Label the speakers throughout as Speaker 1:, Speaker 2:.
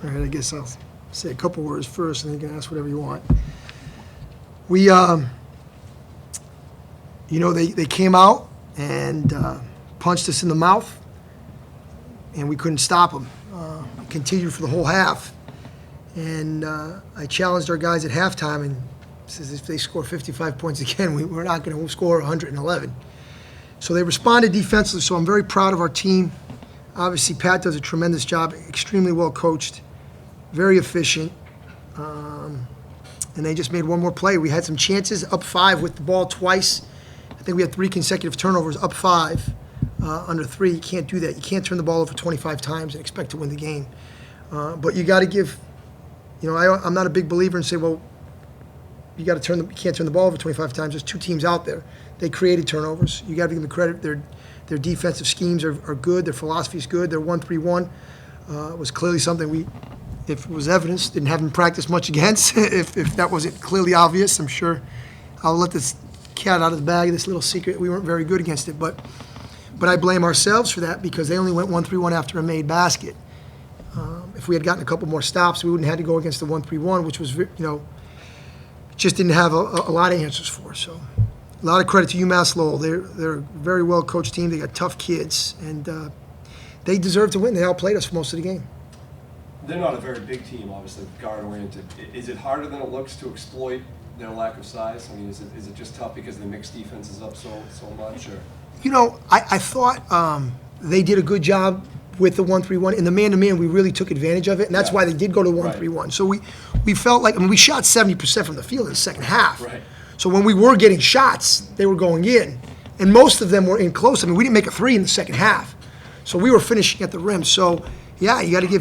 Speaker 1: All right, I guess I'll say a couple words first, and then you can ask whatever you want. We, they came out and punched us in the mouth, and we couldn't stop them. Continued for the whole half. And I challenged our guys at halftime and says if they score 55 points again, we're not going to score 111. So they responded defensively, so I'm very proud of our team. Obviously, Pat does a tremendous job, extremely well coached, very efficient. And they just made one more play. We had some chances, up 5 with the ball twice. I think we had 3 consecutive turnovers, up 5, under 3. You can't do that. You can't turn the ball over 25 times and expect to win the game. But you got to give, I'm not a big believer in saying, well, you can't turn the ball over 25 times. There's 2 teams out there. They created turnovers. You got to give them the credit. Their defensive schemes are good. Their philosophy is good. Their 1-3-1 was clearly something if it was evidence, didn't have them practice much against. if that wasn't clearly obvious, I'm sure I'll let this cat out of the bag, this little secret. We weren't very good against it. But I blame ourselves for that because they only went 1-3-1 after a made basket. If we had gotten a couple more stops, we wouldn't have had to go against the 1-3-1, which was, just didn't have a lot of answers for. So a lot of credit to UMass Lowell. They're a very well-coached team. They got tough kids, and they deserve to win. They outplayed us for most of the game.
Speaker 2: They're not a very big team, obviously, guard-oriented. Is it harder than it looks to exploit their lack of size? I mean, is it just tough because they mix defenses up so much? Or?
Speaker 1: I thought they did a good job with the 1-3-1. In the man-to-man, we really took advantage of it, and that's why they did go to 1-3-1. Right. So we felt like, we shot 70% from the field in the second half.
Speaker 2: Right.
Speaker 1: So when we were getting shots, they were going in. And most of them were in close. We didn't make a 3 in the second half. So we were finishing at the rim. So, yeah, you got to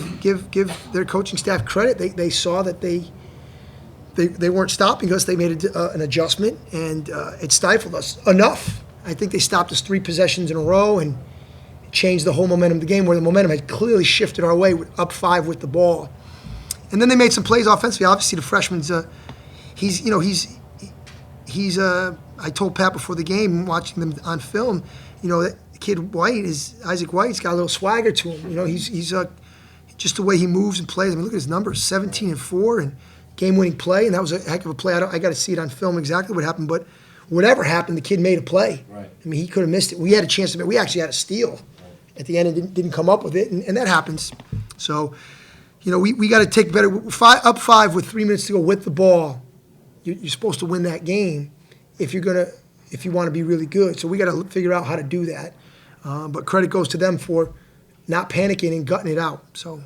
Speaker 1: give their coaching staff credit. They saw that they weren't stopping us. They made an adjustment, and it stifled us enough. I think they stopped us 3 possessions in a row and changed the whole momentum of the game, where the momentum had clearly shifted our way, up 5 with the ball. And then they made some plays offensively. Obviously, the freshman's I told Pat before the game, watching them on film, that kid Isaac White's got a little swagger to him. He's just the way he moves and plays. Look at his numbers, 17-4 and game-winning play, and that was a heck of a play. I got to see it on film exactly what happened, but whatever happened, the kid made a play.
Speaker 2: Right.
Speaker 1: He could have missed it. We had a chance to. We actually had a steal at the end and didn't come up with it, and that happens. So, we got to take better. Up 5 with 3 minutes to go with the ball. You're supposed to win that game if you want to be really good. So we got to figure out how to do that. But credit goes to them for not panicking and gutting it out. So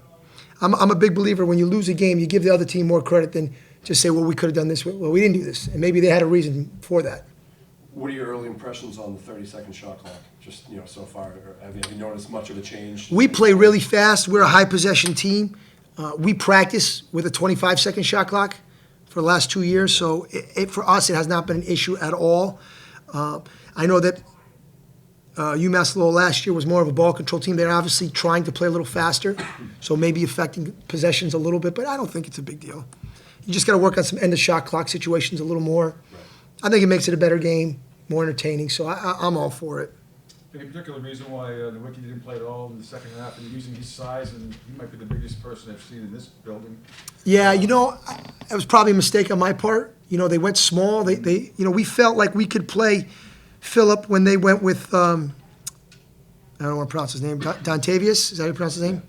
Speaker 1: I'm a big believer when you lose a game, you give the other team more credit than just say, well, we could have done this. Well, we didn't do this. And maybe they had a reason for that.
Speaker 2: What are your early impressions on the 30-second shot clock? Just, so far, have you noticed much of a change?
Speaker 1: We play really fast. We're a high-possession team. We practice with a 25-second shot clock for the last 2 years, so for us, it has not been an issue at all. I know that UMass Lowell last year was more of a ball control team. They're obviously trying to play a little faster, so maybe affecting possessions a little bit, but I don't think it's a big deal. You just got to work on some end-of-shot clock situations a little more. Right. I think it makes it a better game, more entertaining, so I'm all for it.
Speaker 3: Any particular reason why the rookie didn't play at all in the second half, and using his size, and he might be the biggest person I've seen in this building?
Speaker 1: Yeah, it was probably a mistake on my part. They went small. We felt like we could play Phillip when they went with, I don't want to pronounce his name, Dontavius, is that how you pronounce his name?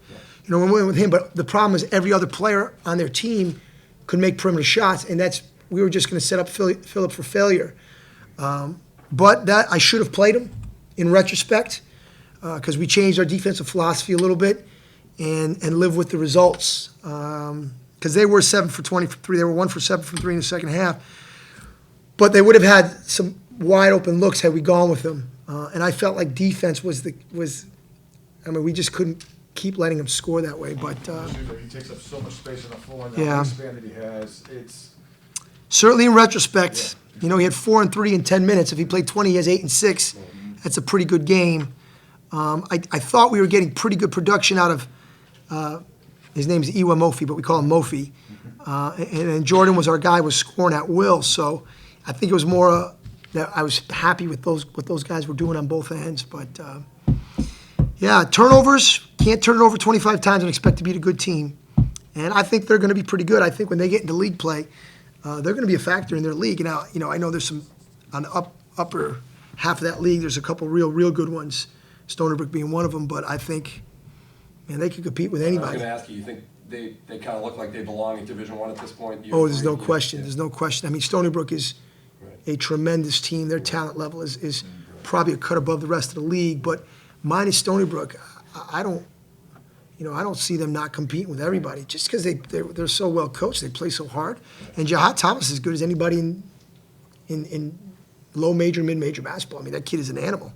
Speaker 1: Yeah. When we went with him, but the problem is every other player on their team could make perimeter shots, and we were just going to set up Phillip for failure. But that I should have played him in retrospect, because we changed our defensive philosophy a little bit and live with the results. Because they were 7 for 20 from 3. They were 1 for 7 from 3 in the second half. But they would have had some wide open looks had we gone with them. And I felt like defense was we just couldn't keep letting him score that way. But
Speaker 3: he takes up so much space on the floor, and that wingspan that he has, it's
Speaker 1: certainly in retrospect. He had 4 and 3 in 10 minutes. If he played 20, he has 8 and 6. That's a pretty good game. I thought we were getting pretty good production out of his name is Iwa Mofi, but we call him Mofi. And Jordan was our guy, was scoring at will. So I think it was more that I was happy with what those guys were doing on both ends. But turnovers, can't turn it over 25 times and expect to beat a good team. And I think they're going to be pretty good. I think when they get into league play, they're going to be a factor in their league. Now, I know there's some, on the upper half of that league, there's a couple real good ones, Stony Brook being one of them, but I think, man, they could compete with
Speaker 2: I was
Speaker 1: anybody.
Speaker 2: gonna ask you think they kind of look like they belong in Division I at this point? You
Speaker 1: Oh, there's no
Speaker 2: agree?
Speaker 1: question,
Speaker 2: Yeah.
Speaker 1: there's no question. I mean, Stony Brook is
Speaker 2: Right.
Speaker 1: a tremendous team. Their talent level is probably a cut above the rest of the league, but minus Stony Brook, I don't see them not competing with everybody, just because they're so well coached, they play so hard. And Jahat Thomas is as good as anybody in low major, mid-major basketball. I mean, that kid is an animal.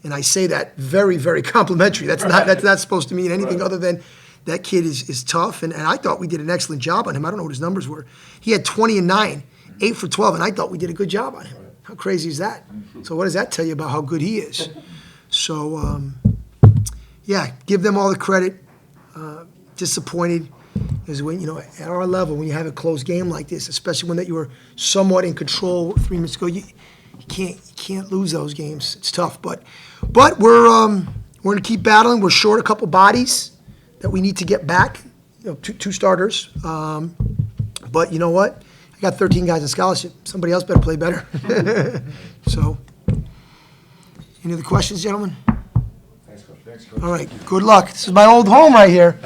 Speaker 1: And I say that very complimentary. That's not supposed to mean anything
Speaker 2: Right.
Speaker 1: other than that kid is tough. And I thought we did an excellent job on him. I don't know what his numbers were. He had 20 and 9, 8 for 12, and I thought we did a good job on him. How crazy is that? So what does that tell you about how good he is? So, yeah, give them all the credit. Disappointed is when, at our level, when you have a close game like this, especially when that you were somewhat in control 3 minutes ago, you can't lose those games. It's tough, but we're going to keep battling. We're short a couple bodies that we need to get back, two starters. But you know what? I got 13 guys in scholarship. Somebody else better play better. So, any other questions, gentlemen?
Speaker 2: Thanks, Coach.
Speaker 3: Thanks, Coach.
Speaker 1: All right, good luck. This is my old home right here.